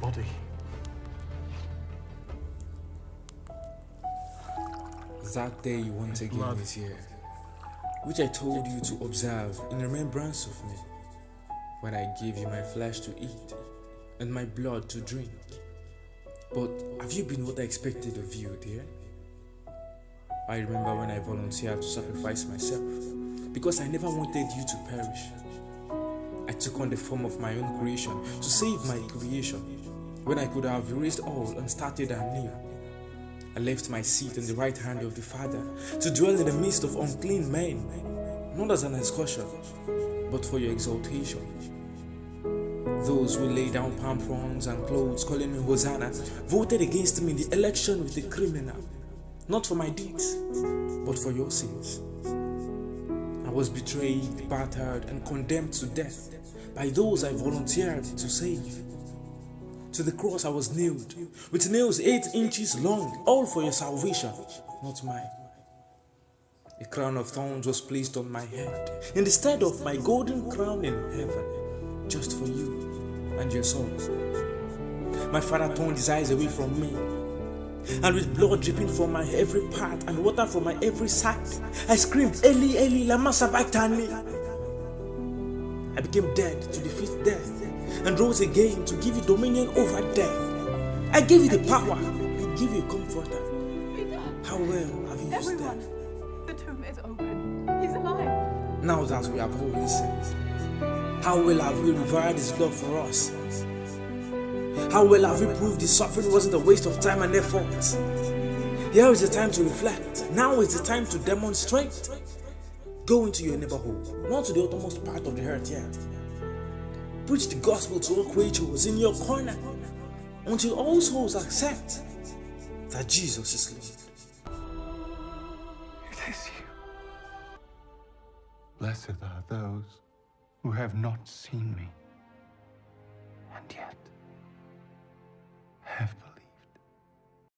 body. That day once again is here, which I told you to observe in remembrance of me, when I gave you my flesh to eat and my blood to drink. But have you been what I expected of you, dear? I remember when I volunteered to sacrifice myself, because I never wanted you to perish. I took on the form of my own creation to save my creation, when I could have erased all and started anew. I left my seat in the right hand of the Father to dwell in the midst of unclean men, not as an excursion, but for your exaltation. Those who lay down palm fronds and clothes calling me Hosanna voted against me in the election with the criminal, not for my deeds, but for your sins. I was betrayed, battered, and condemned to death by those I volunteered to save. To the cross I was nailed, with nails 8 inches long, all for your salvation, not mine. A crown of thorns was placed on my head, in the stead of my golden crown in heaven, just for you and your souls. My father turned his eyes away from me, and with blood dripping from my every part and water from my every side, I screamed, Eli, Eli, lama sabachthani. I became dead to defeat death, and rose again to give you dominion over death. I gave you the power, I give you a comforter. How well have you used that? The tomb is open. He's alive. Now that we have all listened, how well have we revered his love for us? How well have we proved his suffering wasn't a waste of time and effort? Here is the time to reflect. Now is the time to demonstrate. Go into your neighborhood, not to the uttermost part of the earth yet. Preach the gospel to all creatures in your corner until all souls accept that Jesus is Lord. It is you. Blessed are those who have not seen me, and yet have